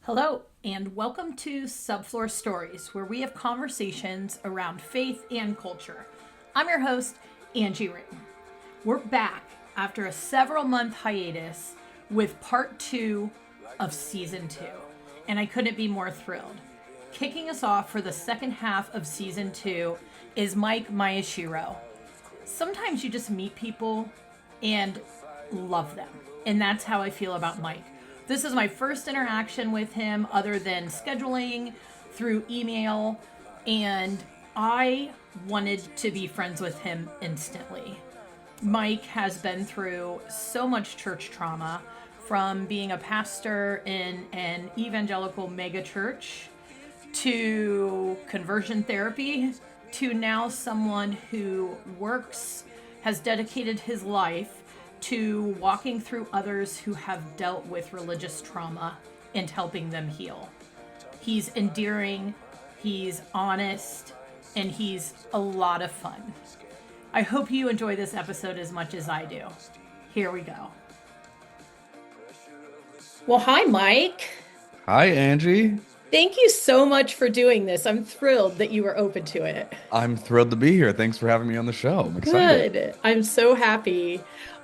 Hello, and welcome to Subfloor Stories, where we have conversations around faith and culture. I'm your host, Angie Ring. We're back after a several month hiatus with part two of season two, and I couldn't be more thrilled. Kicking us off for the second half of season two is Mike Maeshiro. Sometimes you just meet people and love them, and that's how I feel about Mike. This is my first interaction with him other than scheduling through email, and I wanted to be friends with him instantly. Mike has been through so much church trauma, from being a pastor in an evangelical megachurch to conversion therapy to now someone who has dedicated his life to walking through others who have dealt with religious trauma and helping them heal. He's endearing, he's honest, and he's a lot of fun. I hope you enjoy this episode as much as I do. Here we go. Well, hi, Mike. Hi, Angie. Thank you so much for doing this. I'm thrilled that you were open to it. I'm thrilled to be here. Thanks for having me on the show. I'm excited. Good. I'm so happy.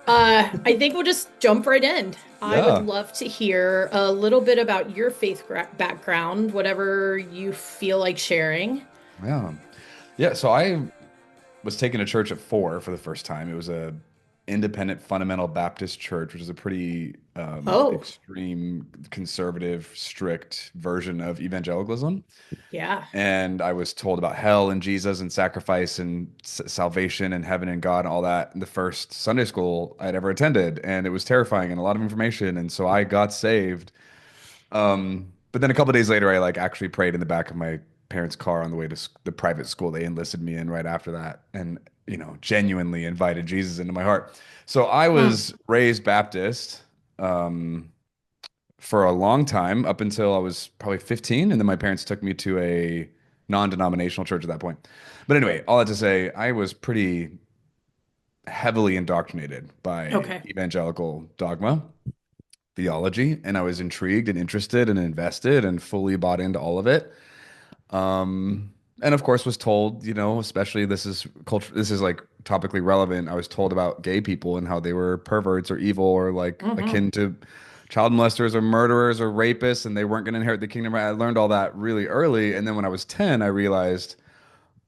I think we'll just jump right in. I would Yeah, love to hear a little bit about your background, whatever you feel like sharing. yeah. Yeah, so I was taken to church at 4 for the first time. It was a independent fundamental Baptist church, which is a pretty Oh, extreme, conservative, strict version of evangelicalism. yeah. And I was told about hell and Jesus and sacrifice and salvation and heaven and God and all that in the first Sunday school I'd ever attended. And it was terrifying and a lot of information. And so I got saved. But then a couple of days later, I like actually prayed in the back of my parents' car on the way to the private school they enlisted me in right after that, and genuinely invited Jesus into my heart. So I Mm. was raised Baptist um, for a long time, up until I was probably 15, and then my parents took me to a non-denominational church at that point. But anyway, all that to say, I was pretty heavily indoctrinated by Okay. evangelical dogma theology, and I was intrigued and interested and invested and fully bought into all of it. And of course was told, especially this is culture, this is like topically relevant. I was told about gay people and how they were perverts or evil or like Hmm. akin to child molesters or murderers or rapists, and they weren't going to inherit the kingdom. I learned all that really early, and then when I was 10, I realized,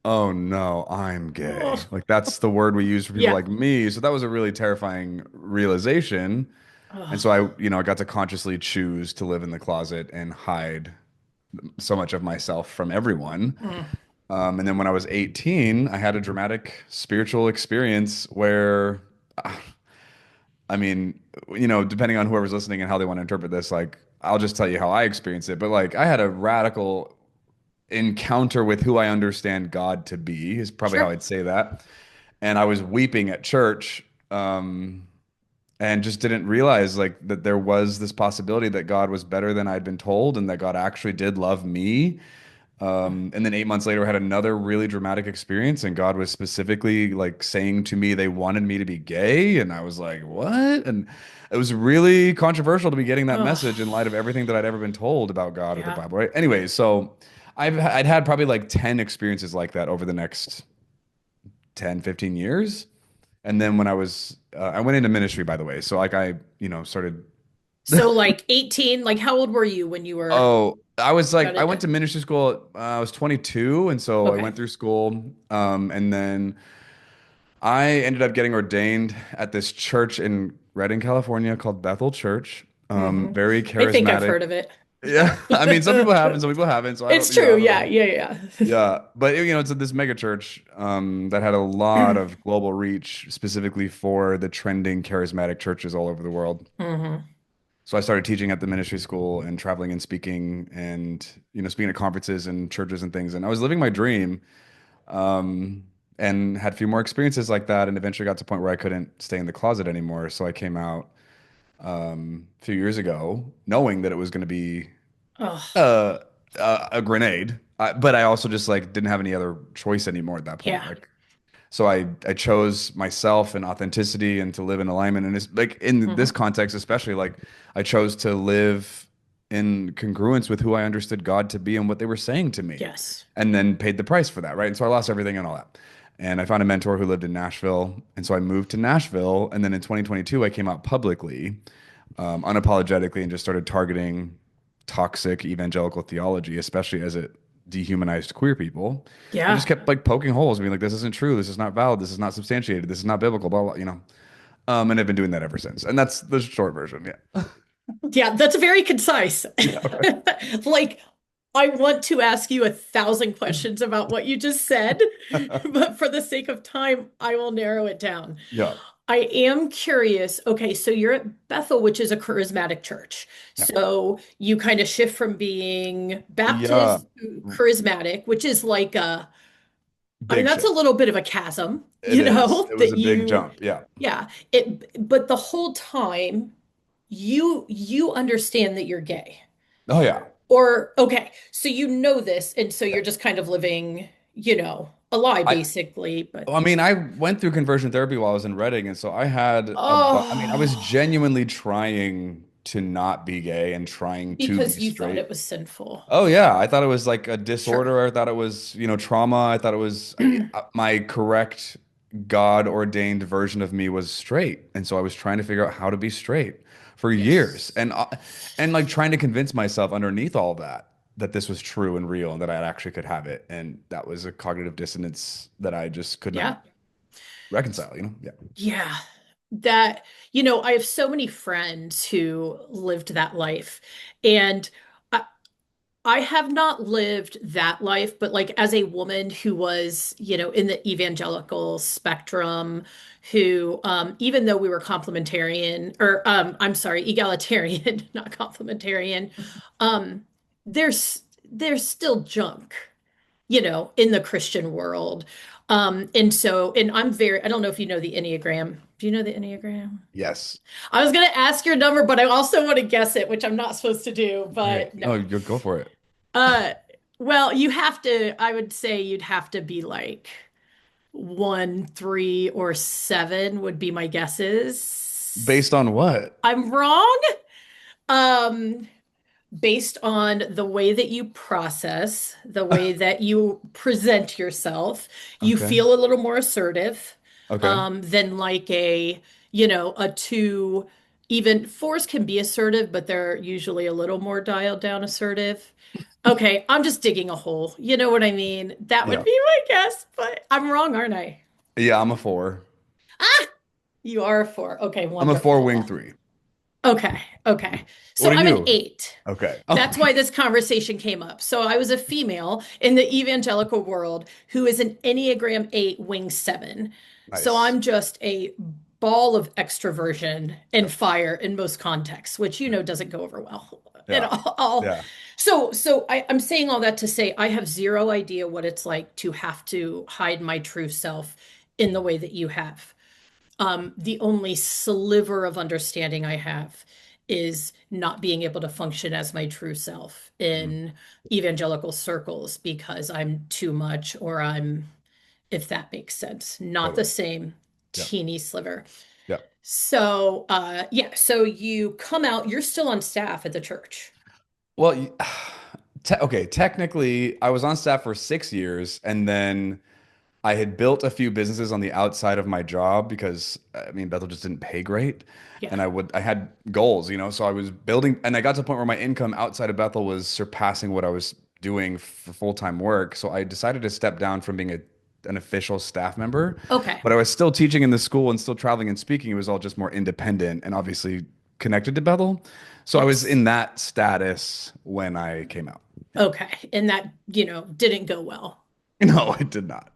oh no, I'm gay. Oh, Like that's the word we use for people yeah. like me. So that was a really terrifying realization. And so Oh, I got to consciously choose to live in the closet and hide so much of myself from everyone. mm. And then when I was 18, I had a dramatic spiritual experience where, uh, I mean, depending on whoever's listening and how they want to interpret this, like, I'll just tell you how I experienced it. But like, I had a radical encounter with who I understand God to be, is probably how Sure. I'd say that. And I was weeping at church. And just didn't realize like that there was this possibility that God was better than I'd been told and that God actually did love me. And then 8 months later, I had another really dramatic experience, and God was specifically like saying to me they wanted me to be gay, and I was like, "What?" And it was really controversial to be getting that Oh, message in light of everything that I'd ever been told about God or the yeah. Bible, right? Anyway, so I'd had probably like 10 experiences like that over the next 10, 15 years. And then when I went into ministry, by the way. So like started. So, like 18, like how old were you when you were Oh, got I went into? to ministry school. I was 22, and so I Okay. went through school. And then I ended up getting ordained at this church in Redding, California, called Bethel Church. Hmm. Very I think I've charismatic. heard of it. Yeah, I mean, some people have, and some people haven't. So It's I true. don't Yeah, know. yeah, yeah. Yeah, but it's this mega church that had a lot of global reach, specifically for the trending charismatic churches all over the world. Hmm. So I started teaching at the ministry school and traveling and speaking and speaking at conferences and churches and things. And I was living my dream, um, and had a few more experiences like that, and eventually got to a point where I couldn't stay in the closet anymore. So I came out a few years ago, knowing that it was going to be Oh, uh, a grenade. But I also just like didn't have any other choice anymore at that point. yeah. Like, so I chose myself and authenticity and to live in alignment. And it's like in this Hmm. context, especially like I chose to live in congruence with who I understood God to be and what they were saying to me, Yes. and then paid the price for that, right? And so I lost everything and all that. And I found a mentor who lived in Nashville, and so I moved to Nashville. And then in 2022, I came out publicly, unapologetically, and just started targeting toxic evangelical theology, especially as it dehumanized queer people, and Yeah. just kept like poking holes, being like, "This isn't true. This is not valid. This is not substantiated. This is not biblical." Blah blah. And I've been doing that ever since. And that's the short version. Yeah. Yeah, that's very concise. Yeah. Right. Like, I want to ask you 1,000 questions about what you just said, but for the sake of time, I will narrow it down. Yeah. I am curious. Okay, so you're at Bethel, which is a charismatic church. Yeah. So you kind of shift from being Yeah. Baptist to charismatic, which is like I mean, Big that's a shift. little bit of a chasm, It is. It was that a big you, jump. Yeah. yeah, but the whole time you understand that you're gay. Oh yeah. Or, okay, so you know this, and so Yeah. you're just kind of living, a lie, I basically. But I mean, I went through conversion therapy while I was in Reading, and so I had I mean, I was oh, genuinely trying to not be gay and trying to be because you thought straight. it was sinful. Oh yeah, I thought it was like a Sure. disorder. I thought it was, trauma. I thought it was my correct God ordained version of me was straight. And so I was trying to figure out how to be straight for years. Yes. And like trying to convince myself underneath all that this was true and real and that I actually could have it. And that was a cognitive dissonance that I just could Yeah. not reconcile, Yeah. Yeah. That, I have so many friends who lived that life. And I, I have not lived that life, but like as a woman who was, in the evangelical spectrum, who, even though we were complementarian, or I'm sorry, egalitarian, not complementarian, um, there's still junk, in the Christian world. And I don't know if you know the Enneagram. Do you know the Enneagram? Yes. I was going to ask your number, but I also want to guess it, which I'm not supposed to do, Hey, but no, no. you go for it. Uh, well, I would say you'd have to be like 1, 3, or 7 would be my guesses. Based on what? I'm wrong. Um, Based on the way that you process, the way that you present yourself, you Okay. feel a little more assertive, Okay. than like a 2. Even 4s can be assertive, but they're usually a little more dialed down assertive. Okay, I'm just digging a hole. You know what I mean? That would Yeah. be my guess, but I'm wrong, aren't I? Yeah, I'm a 4. Ah, you are a 4. Okay, I'm a 4 wing wonderful. 3. Okay, okay. What So are I'm an you? 8. Okay. That's why this conversation came up. So I was a female in the evangelical world who is an Enneagram 8 wing 7. So Nice. I'm just a ball of extroversion and Yep. fire in most contexts, which doesn't go over well at Yeah. all. Yeah. So I'm saying all that to say I have zero idea what it's like to have to hide my true self in the way that you have. The only sliver of understanding I have is not being able to function as my true self Mhm. in evangelical circles because I'm too much, or if that makes sense, not the Totally. same Yeah. teeny sliver. Yeah. So, yeah, so you come out, you're still on staff at the church. Well, okay, technically, I was on staff for 6 years, and then I had built a few businesses on the outside of my job because I mean Bethel just didn't pay great, Yeah. and I had goals, so I was building, and I got to the point where my income outside of Bethel was surpassing what I was doing for full-time work. So I decided to step down from being an official staff member, Okay. but I was still teaching in the school and still traveling and speaking. It was all just more independent and obviously connected to Bethel. So I was Yes. in that status when I came out. Okay. And that, didn't go well. No, it did not.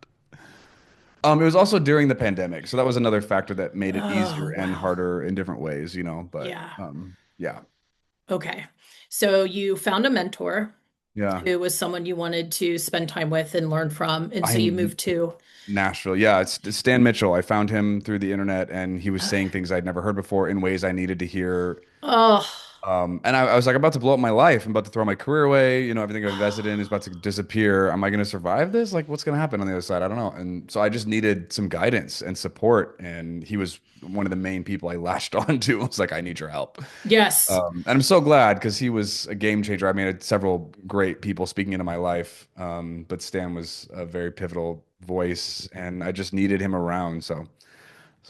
It was also during the pandemic, so that was another factor that made it Oh, easier and wow. harder in different ways, But Yeah. yeah, Okay. So you found a mentor yeah. who was someone you wanted to spend time with and learn from. And so you I moved to, Nashville, yeah. It's Stan Mitchell. I found him through the internet, and he was saying things I'd never heard before in ways I needed to hear oh, And I was like about to blow up my life. I'm about to throw my career away. You know, everything I've invested in is about to disappear. Am I going to survive this? Like, what's going to happen on the other side? I don't know. And so I just needed some guidance and support. And he was one of the main people I latched onto. I was like, I need your help. Yes. And I'm so glad because he was a game changer. I mean, I had several great people speaking into my life, but Stan was a very pivotal voice, and I just needed him around. So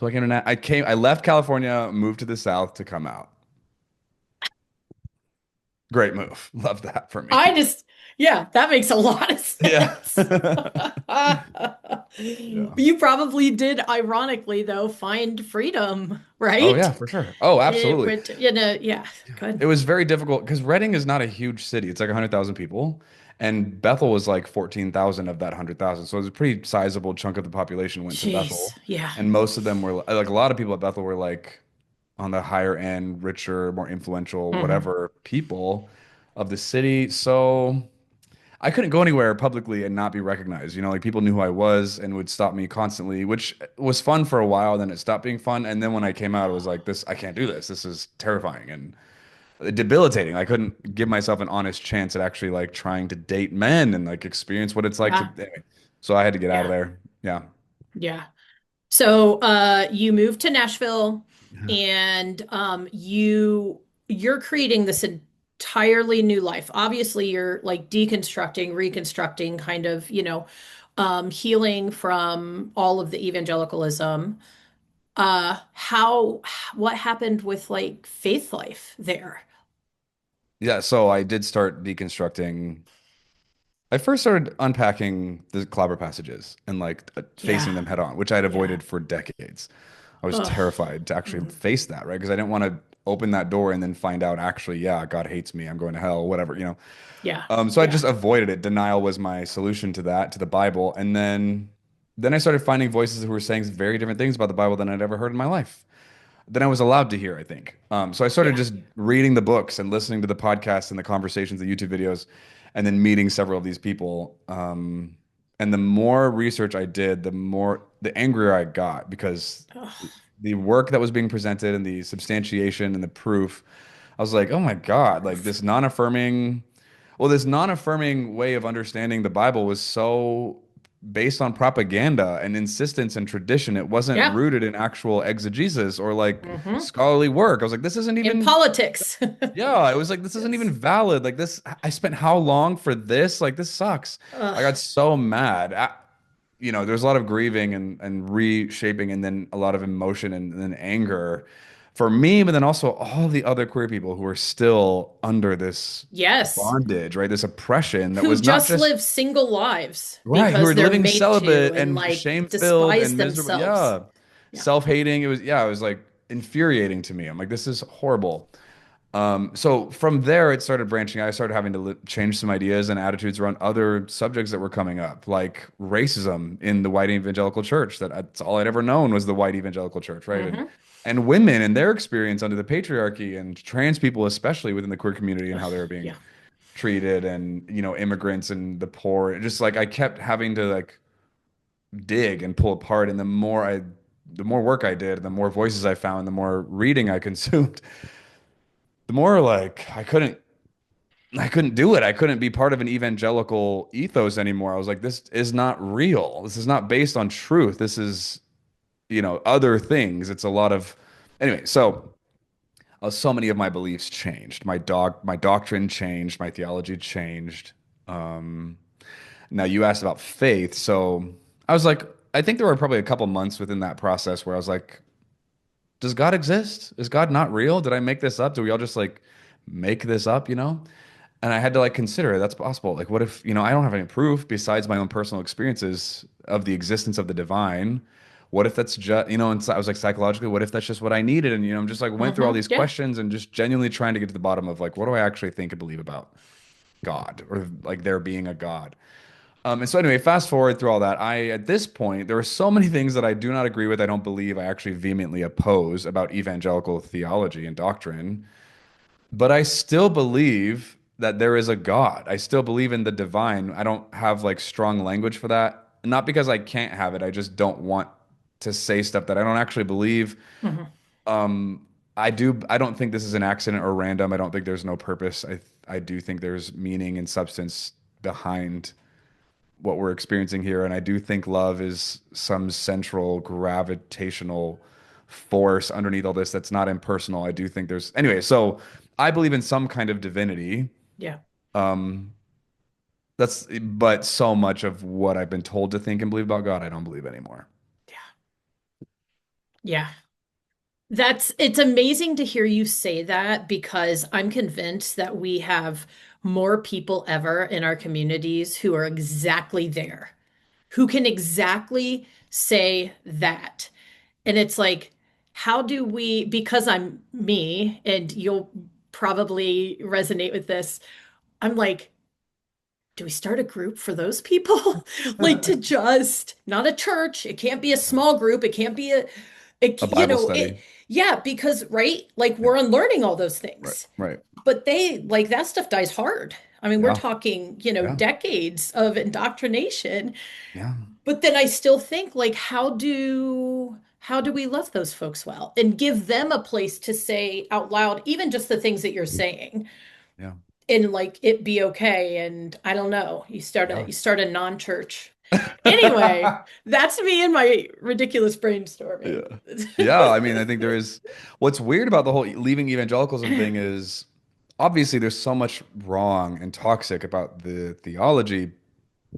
I left California, moved to the South to come out. Great move. Love that for I me. just, yeah, that makes a lot of Yeah. sense. Yeah. You probably did, ironically, though, find freedom, Oh right? yeah, for sure. Oh, It absolutely. would, you know, yeah, good. It was very difficult because Reading is not a huge city. It's like 100,000 people, and Bethel was like 14,000 of that 100,000. So it was a pretty sizable chunk of the population went to Jeez, Bethel, yeah. and most of them were like a lot of people at Bethel were like on the higher end, richer, more influential, Hmm. whatever people of the city. So I couldn't go anywhere publicly and not be recognized. You know, like people knew who I was and would stop me constantly, which was fun for a while. Then it stopped being fun. And then when I came out, it was like, this, I can't do this. This is terrifying and debilitating. I couldn't give myself an honest chance at actually like trying to date men and like experience what it's like to, Yeah, anyway. So I had to get out of yeah, there. Yeah. yeah. So you moved to Nashville Yeah. and you're creating this entirely new life. Obviously, you're like deconstructing, reconstructing, kind of, healing from all of the evangelicalism. How what happened with like faith life there? Yeah. So I did start deconstructing. I first started unpacking the clobber passages and like Yeah, facing them head on, which I'd yeah. avoided for decades. I was Ugh. terrified to actually Mhm. face that, right? Because I didn't want to open that door and then find out actually, yeah, God hates me. I'm going to hell, whatever, you know. Yeah, So I yeah. just avoided it. Denial was my solution to that, to the Bible. And then I started finding voices who were saying very different things about the Bible than I'd ever heard in my life than I was allowed to hear, I think. So I started Yeah. just reading the books and listening to the podcasts and the conversations, the YouTube videos, and then meeting several of these people. And the more research I did, the angrier I got because Ugh. the work that was being presented and the substantiation and the proof, I was like, oh my God, like Proof. this non-affirming way of understanding the Bible was so based on propaganda and insistence and tradition. It wasn't Yeah. rooted in actual exegesis or like Hmm. scholarly work. I was like, this isn't In even, politics. yeah, it was like, this isn't even Yes. valid. Like this, I spent how long for this? Like this sucks. I got Ugh. so mad. You know, there's a lot of grieving and reshaping and then a lot of emotion and then anger for me, but then also all the other queer people who are still under this Yes. bondage, right? This oppression that Who was not just just live single lives right, who because are they're living made to celibate and and like shame-filled despise and miserable. themselves. Yeah. Yeah. Self-hating. It was like infuriating to me. I'm like, this is horrible. So from there, it started branching out. I started having to change some ideas and attitudes around other subjects that were coming up, like racism in the white evangelical church. That's all I'd ever known was the white evangelical church, right? Hmm. And women and their experience under the patriarchy and trans people, especially within the queer community and how they were Ugh. being Yeah. treated, and you know, immigrants and the poor. It just like I kept having to like dig and pull apart, and the more work I did, the more voices I found, the more reading I consumed, the more like I couldn't do it. I couldn't be part of an evangelical ethos anymore. I was like, this is not real. This is not based on truth. This is, you know, other things. It's a lot of, anyway. So many of my beliefs changed. My doctrine changed. My theology changed. Um, Now you asked about faith, so I was like, I think there were probably a couple months within that process where I was like, does God exist? Is God not real? Did I make this up? Do we all just like make this up, you know? And I had to like consider that's possible. Like, what if, you know, I don't have any proof besides my own personal experiences of the existence of the divine. What if that's just, you know, and so I was like, psychologically, what if that's just what I needed? And, you know, I'm just like went through all Hmm. these Yeah. questions and just genuinely trying to get to the bottom of like, what do I actually think and believe about God or like there being a God? And so anyway, fast forward through all that. At this point, there are so many things that I do not agree with. I don't believe. I actually vehemently oppose about evangelical theology and doctrine. But I still believe that there is a God. I still believe in the divine. I don't have like strong language for that. Not because I can't have it. I just don't want to say stuff that I don't actually believe. Hmm. I don't think this is an accident or random. I don't think there's no purpose. I do think there's meaning and substance behind what we're experiencing here. And I do think love is some central gravitational force underneath all this that's not impersonal. I do think there's, anyway, so I believe in some kind of divinity. Yeah. Um, but so much of what I've been told to think and believe about God, I don't believe anymore. Yeah. Yeah. It's amazing to hear you say that because I'm convinced that we have more people ever in our communities who are exactly there, who can exactly say that. And it's like, how do we, because I'm me, and you'll probably resonate with this, I'm like, do we start a group for those people? Like to just, not a church, it can't be a small group, it can't be A Bible study. it, yeah, because, right, like Yeah. we're unlearning all those Right. things. Right. But they, like, that stuff dies hard. I mean, we're Yeah. talking, Yeah. decades of indoctrination. Yeah. But then I still think, like, how do we love those folks well and give them a place to say out loud, even just the things that you're saying, Yeah. and like it be okay. And I don't know, Yeah. you start a non-church. Anyway, that's me and my ridiculous Yeah. brainstorming. Yeah. I mean, I think there is what's weird about the whole leaving evangelicalism thing is obviously there's so much wrong and toxic about the theology,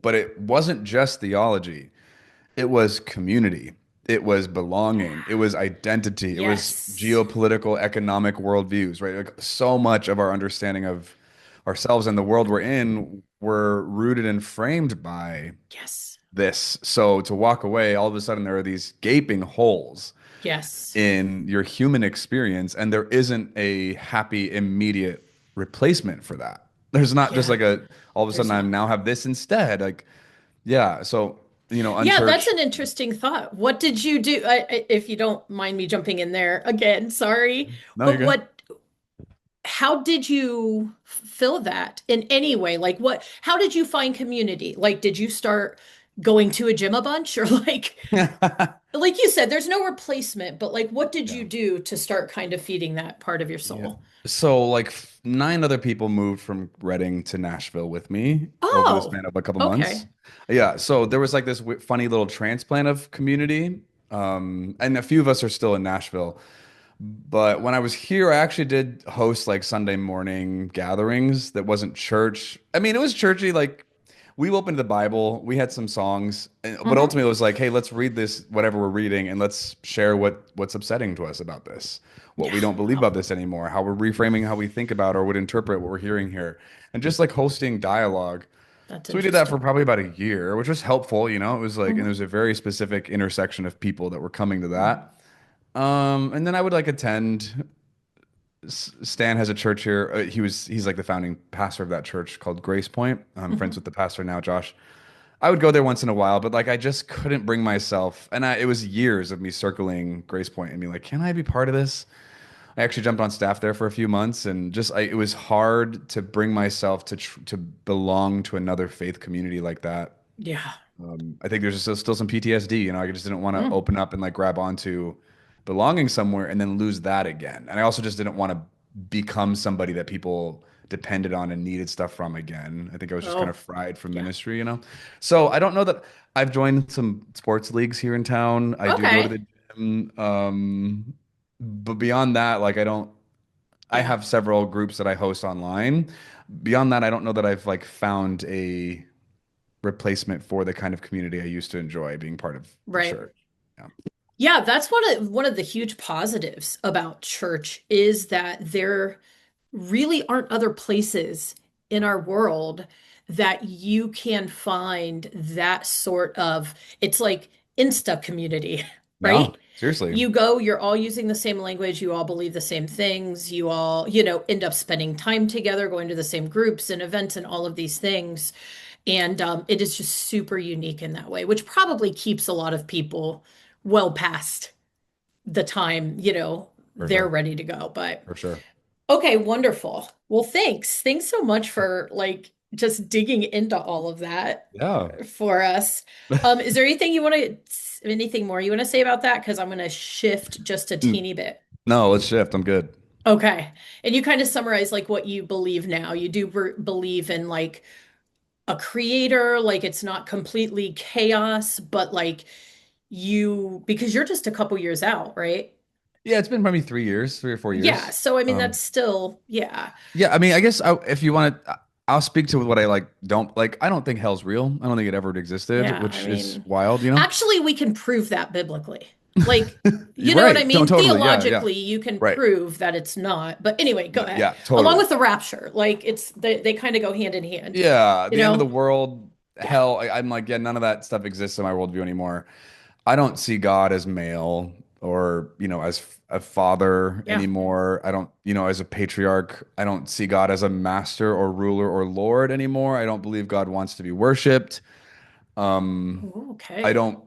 but it wasn't just theology. It was community. It was belonging. It was identity. It was Yes. geopolitical, economic worldviews, right? Like so much of our understanding of ourselves and the world we're in were rooted and framed by Yes. this. So to walk away, all of a sudden there are these gaping holes Yes. in your human experience, and there isn't a happy, immediate replacement for that. There's not just Yeah, like a all of a there's sudden I not. now have this instead. Like, yeah. So, Yeah, that's unchurched. an interesting thought. What did you do? If you don't mind me jumping in there again, sorry. No, you're But good. how did you fill that in any way? Like how did you find community? Like, did you start going to a gym a bunch or like you said, there's no replacement, but like, what did Yeah. you do to start kind of feeding that part of your Yeah. soul? So like nine other people moved from Reading to Nashville with me over the Oh, span of a couple months. okay. Yeah. So there was like this funny little transplant of community. And a few of us are still in Nashville. But when I was here, I actually did host like Sunday morning gatherings that wasn't church. I mean, it was churchy. Like we opened the Bible, we had some songs, but Hmm. ultimately it was like, hey, let's read this, whatever we're reading, and let's share what's upsetting to us about this, what Yeah. we don't believe about this anymore, how we're reframing how we think about or would interpret what we're hearing here, and just like hosting dialogue. That's So we did that for interesting. probably about a year, which was helpful. It was like, and there Hmm. was a very specific intersection of people that were coming to that. And then I would like attend. Stan has a church here. He's like the founding pastor of that church called Grace Point. I'm friends Hmm. with the pastor now, Josh. I would go there once in a while, but like I just couldn't bring myself. And it was years of me circling Grace Point and being like, can I be part of this? I actually jumped on staff there for a few months, and it was hard to bring myself to belong to another faith community like that. Yeah. I think there's still some PTSD. I just didn't want to Mm. open up and like grab onto belonging somewhere and then lose that again. And I also just didn't want to become somebody that people depended on and needed stuff from again. I think I was just kind of Oh, fried from yeah. ministry. So I don't know that I've joined some sports leagues here in town. I do go to Okay. the gym. But beyond that, like I Yeah. have several groups that I host online. Beyond that, I don't know that I've like found a replacement for the kind of community I used to enjoy being part of the Right. church. Yeah. Yeah, that's one of the huge positives about church is that there really aren't other places in our world that you can find that sort of, it's like Insta community, Yeah, right? seriously. You go, you're all using the same language, you all believe the same things, you all, end up spending time together, going to the same groups and events and all of these things. And it is just super unique in that way, which probably keeps a lot of people well past the time, For they're sure. ready to go. But For sure. okay, wonderful. Well, thanks. Thanks so much for like just digging into all of that Yeah. for us. Is there anything more you want to say about that? Because I'm going to shift just a N- teeny bit. No, let's shift. I'm good. Okay. And you kind of summarize like what you believe now. You do believe in like a creator, like it's not completely chaos, but like because you're just a couple years out, right? Yeah, it's been maybe 3 years, 3 or 4 years. Yeah. So, I mean, that's still, yeah. Yeah, I mean, I guess if you want to, I'll speak to what I like. Don't like. I don't think hell's real. I don't think it ever existed, Yeah. I which is mean, wild, you know? actually, we can prove that biblically. Like, You're you know what I right. mean? Totally. Yeah, yeah. Theologically, you can Right. prove that it's not. But anyway, go ahead. Yeah, Along totally. with the rapture, like they kind of go hand in hand, Yeah, you the end of the know? world, Yeah. hell. I'm like, yeah, none of that stuff exists in my worldview anymore. I don't see God as male or, as a father Yeah. anymore. I don't, as a patriarch. I don't see God as a master or ruler or Lord anymore. I don't believe God wants to be worshipped. Ooh, I okay. don't,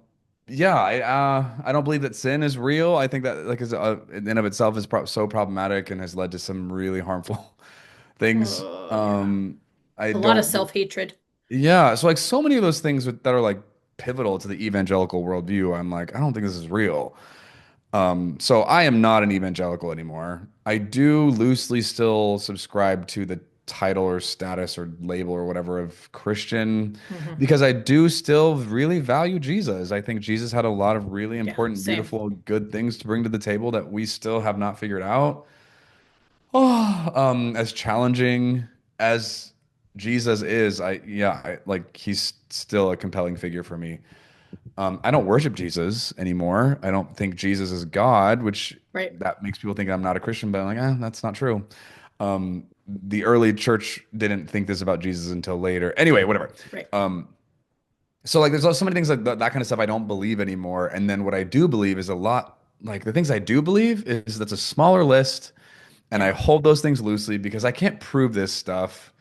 yeah, I don't believe that sin is real. I think that like is in and of itself is so problematic and has led to some really harmful things. Oh, yeah. I A lot of don't, self-hatred. yeah. So like so many of those things that are like pivotal to the evangelical worldview, I'm like, I don't think this is real. So I am not an evangelical anymore. I do loosely still subscribe to the title or status or label or whatever of Christian Hmm. because I do still really value Jesus. I think Jesus had a lot of really Yeah, important, same. beautiful, good things to bring to the table that we still have not figured out. Oh, as challenging as Jesus is, like he's still a compelling figure for me. I don't worship Jesus anymore. I don't think Jesus is God, which Right. that makes people think I'm not a Christian, but I'm like, that's not true. The early church didn't think this about Jesus until later. Anyway, whatever. Right. So like there's so many things like that kind of stuff I don't believe anymore. And then what I do believe is a lot like the things I do believe is that's a smaller list and I Yeah. hold those things loosely because I can't prove this stuff,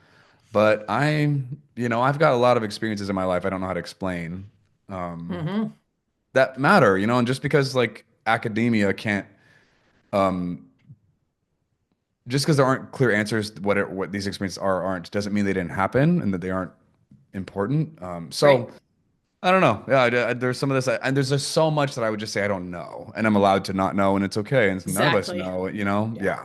but I've got a lot of experiences in my life I don't know how to explain. Um, Hmm. that matter, and just because like academia can't, just because there aren't clear answers what these experiences are or aren't doesn't mean they didn't happen and that they aren't important. Right. So I don't know. Yeah, there's some of this, and there's just so much that I would just say I don't know, and I'm allowed to not know, and it's okay, and none of us Exactly. know, Yeah. Yeah,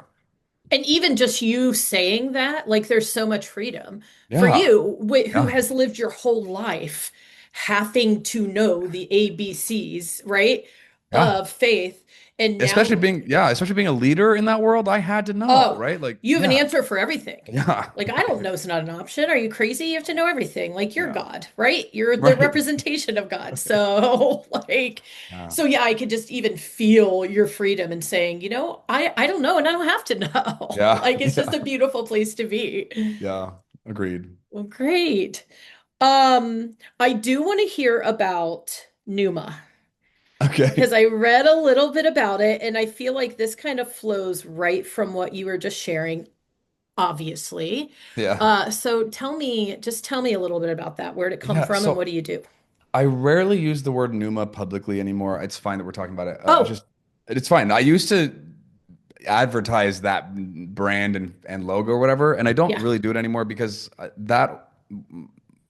And even just you saying that, like there's so much freedom for yeah, you, who yeah, has lived your whole life having to know the ABCs, right, yeah. of faith. And Especially now, being, yeah, especially being a leader in that world, I had to know, oh, right? Like, you have an yeah, answer for everything. yeah, Like, I don't know it's not an option. Are you crazy? You have to know everything. Like, you're yeah, God, right? You're the right. representation of God. So, like, Yeah, so yeah, I could just even feel your freedom in saying, I don't know and I don't have to know. yeah, Like, it's just yeah, a beautiful place to be. yeah. Agreed. Well, great. I do want to hear about Numa Okay. because I read a little bit about it and I feel like this kind of flows right from what you were just sharing, obviously. Yeah. So just tell me a little bit about that. Where'd it come Yeah. from and what So do you do? I rarely use the word Numa publicly anymore. It's fine that we're talking about it. Oh, It's fine. I used to advertise that brand and logo or whatever, and I don't yeah. really do it anymore because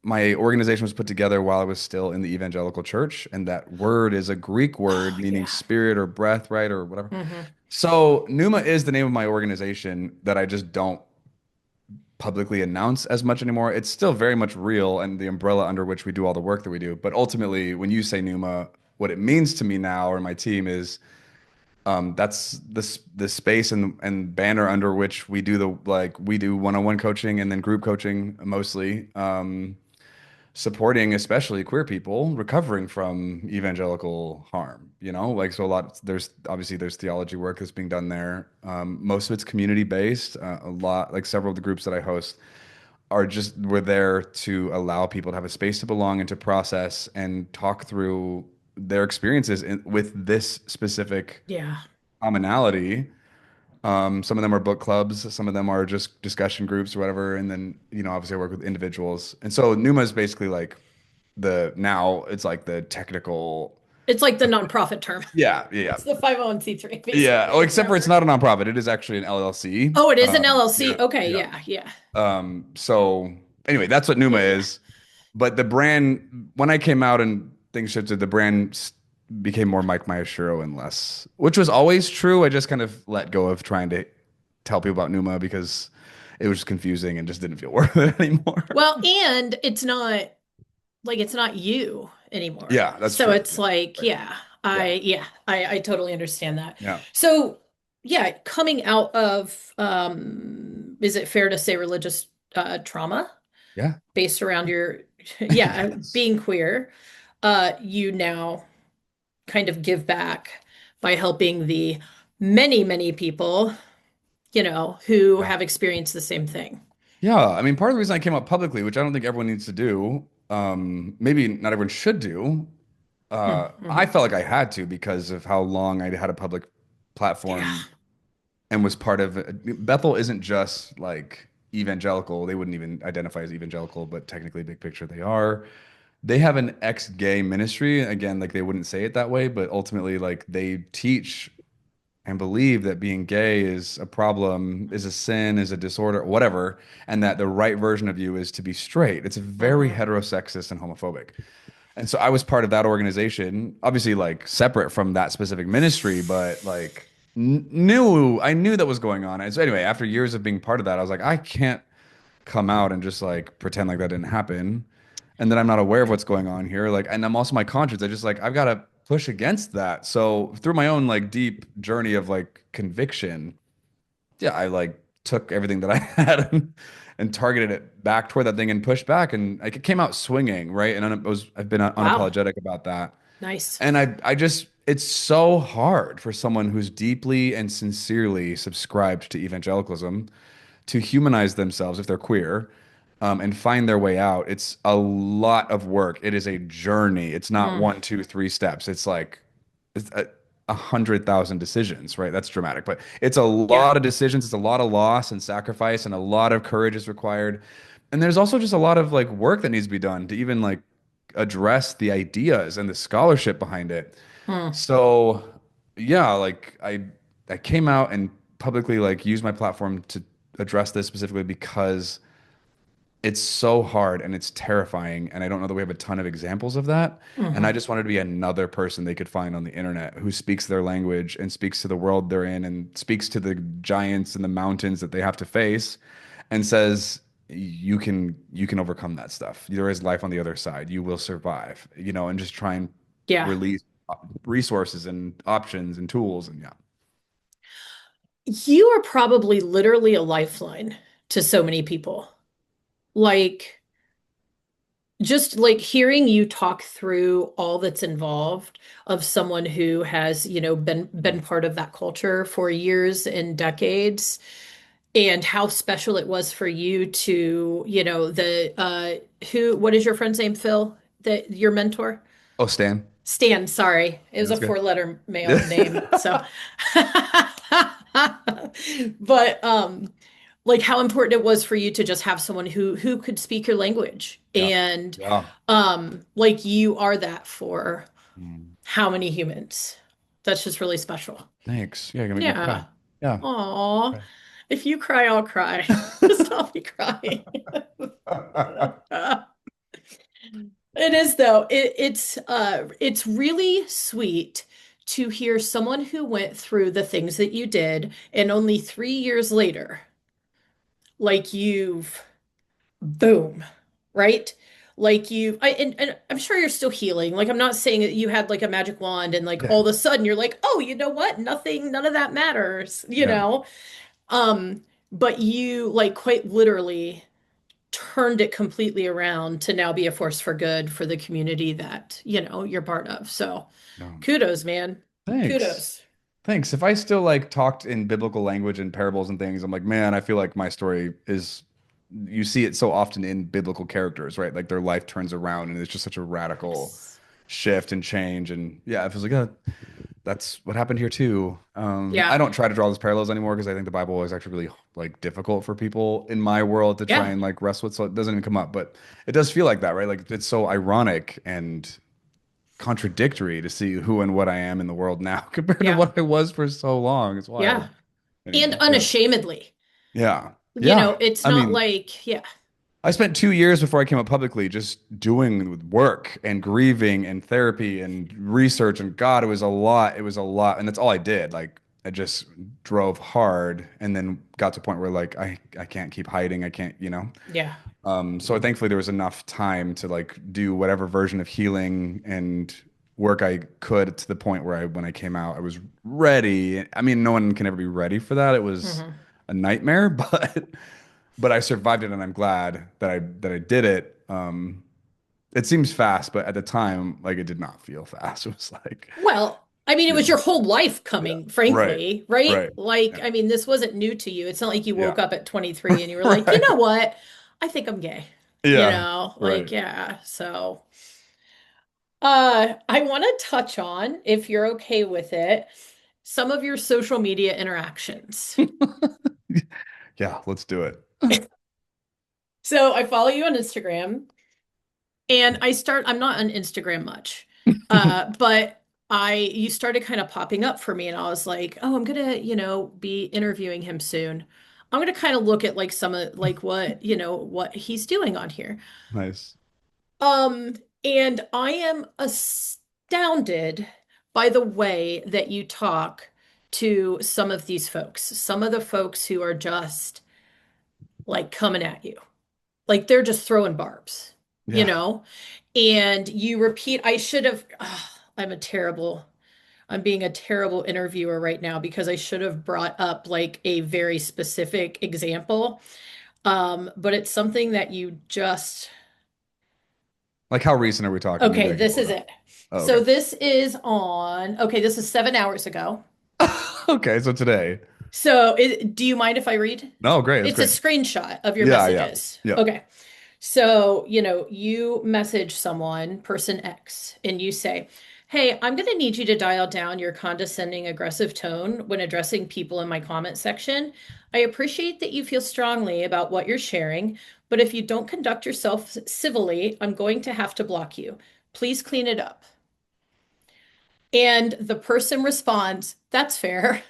my organization was put together while I was still in the evangelical church, and that word is a Greek word Oh, meaning yeah. spirit or breath, right, or whatever. Hmm. So Numa is the name of my organization that I just don't publicly announce as much anymore. It's still very much real and the umbrella under which we do all the work that we do. But ultimately, when you say Numa, what it means to me now or my team is that's the space and banner under which we do we do one-on-one coaching and then group coaching mostly. Supporting especially queer people recovering from evangelical harm, like so there's theology work that's being done there. Most of it's community based. A lot like several of the groups that I host we're there to allow people to have a space to belong and to process and talk through their experiences with this specific Yeah. commonality. Some of them are book clubs, some of them are just discussion groups or whatever, and then obviously I work with individuals. And so Numa is basically like the now it's like the technical. It's like the nonprofit term. Yeah, yeah, It's the 501(c)(3), yeah. basically, Oh, is except that for it's right? not a nonprofit. It is actually an LLC. Oh, it is an LLC. Yeah, Okay, yeah. yeah, yeah. So anyway, that's what Numa Yeah, yeah. is. But the brand, when I came out and things shifted, the brand became more Mike Maeshiro and less, which was always true. I just kind of let go of trying to tell people about Numa because it was just confusing and just didn't feel worth it anymore. Well, and it's not you anymore. Yeah, that's So true. it's Yeah. like, Right. Yeah. I totally understand that. Yeah. So yeah, coming out of is it fair to say religious trauma Yeah. based around your yeah, Yes. being queer, you now kind of give back by helping the many, many people, who Yeah. have experienced the same thing. Yeah. I mean, part of the reason I came out publicly, which I don't think everyone needs to do, maybe not everyone should do, I Mm-hmm. felt like I had to because of how long I had a public Yeah. platform and was part of it. Bethel isn't just like evangelical. They wouldn't even identify as evangelical, but technically, big picture, they are. They have an ex-gay ministry. Again, like they wouldn't say it that way, but ultimately, like they teach and believe that being gay is a problem, is a sin, is a disorder, whatever, and that the right version of you is to be straight. It's very Mm-hmm. heterosexist and homophobic. And so I was part of that organization, obviously like separate from that specific ministry, but like knew I knew that was going on. And so anyway, after years of being part of that, I was like, I can't come out and just like pretend like that didn't happen. And then I'm not aware of what's going on here. Like, and I'm also my conscience. I just like I've got to push against that. So through my own like deep journey of like conviction, yeah, I like took everything that I had and targeted it back toward that thing and pushed back, and like it came out swinging, right? And I've been Wow. unapologetic about that. Nice. And I just it's so hard for someone who's deeply and sincerely subscribed to evangelicalism to humanize themselves if they're queer, and find their way out. It's a lot of work. It is a journey. It's not Mm. one, two, three steps. It's like it's 100,000 decisions, right? That's dramatic, but it's a Yeah. lot of decisions. It's a lot of loss and sacrifice, and a lot of courage is required. And there's also just a lot of like work that needs to be done to even like address the ideas and the scholarship behind it. Mm. So yeah, like I came out and publicly like used my platform to address this specifically because it's so hard and it's terrifying, and I don't know that we have a ton of examples of that. And I Hmm. just wanted to be another person they could find on the internet who speaks their language and speaks to the world they're in and speaks to the giants and the mountains that they have to face and says you can overcome that stuff. There is life on the other side. You will survive, and just try and Yeah. release resources and options and tools, and yeah. You are probably literally a lifeline to so many people. Like, just like hearing you talk through all that's involved of someone who has, been part of that culture for years and decades, and how special it was for you to, what is your friend's name, Phil? That your mentor? Oh, Stan. Stan, sorry. It Yeah, was a that's good. four-letter male name. So, but like how important it was for you to just have someone who could speak your language. Yeah. And Yeah. like you are that for Mm. how many humans? That's just really special. Thanks. Yeah, you're gonna make me cry. Yeah. Yeah. Aw. Okay. If you cry, I'll cry. Stop me crying. It is though. It's really sweet to hear someone who went through the things that you did, and only 3 years later, like you've boom, right? Like and I'm sure you're still healing. Like I'm not saying that you had like a magic wand and like Yeah. all of a sudden you're like, oh, you know what? None of that matters. Yeah. Um, but you like quite literally turned it completely around to now be a force for good for the community that, you're part of. So No. kudos, man. Thanks. Kudos. Thanks. If I still like talked in biblical language and parables and things, I'm like, man, I feel like my story is you see it so often in biblical characters, right? Like their life turns around and it's just such a radical Yes. shift and change. And yeah, it feels like that's what happened here too. I Yeah. don't try to draw those parallels anymore because I think the Bible is actually really like difficult for people in my world to try Yeah. and like wrestle with, so it doesn't even come up. But it does feel like that, right? Like it's so ironic and contradictory to see who and what I am in the world now compared to Yeah. what I was for so long. It's Yeah. wild. And Anyway, yeah. unashamedly. Yeah. Yeah. It's I not mean, like, yeah. I spent 2 years before I came out publicly just doing work and grieving and therapy and research. And God, it was a lot. It was a lot. And that's all I did. Like I just drove hard and then got to a point where like I can't keep hiding. I can't, you know. Yeah. So thankfully there was enough time to like do whatever version of healing and work I could to the point where when I came out, I was ready. I mean, no one can ever be ready for that. It was Hmm. a nightmare, but I survived it and I'm glad that I did it. It seems fast, but at the time, like it did not feel fast. It was like, Well, I mean, it you was know, your whole life yeah, coming, right, frankly, right? right, Like, yeah, I mean, this wasn't new to you. It's not like you yeah, woke up at 23 and you were like, you right, know what? I think I'm gay. yeah, Like, right. yeah. So, I want to touch on, if you're okay with it, some of your social media interactions. Yeah, let's do it. So, I follow you on Instagram. And I'm not on Instagram much. But you started kind of popping up for me and I was like, oh, I'm gonna, be interviewing him soon. I'm gonna kind of look at like some of like what he's doing on here. Nice. Um, and I am astounded by the way that you talk to some of these folks, some of the folks who are just like coming at you. Like they're just throwing barbs, you Yeah. know? And you repeat, I should have, I'm being a terrible interviewer right now because I should have brought up like a very specific example. But it's something that you just, Like how recent are we talking? Maybe okay, I can this pull it is up. it. Oh, So okay. this is 7 hours ago. Okay, so today. Do you mind if I read? No, great. That's It's a great. screenshot of your Yeah, yeah. messages. Yeah. Okay. So, you message someone, person X, and you say, hey, I'm going to need you to dial down your condescending, aggressive tone when addressing people in my comment section. I appreciate that you feel strongly about what you're sharing, but if you don't conduct yourself civilly, I'm going to have to block you. Please clean it up. And the person responds, that's fair.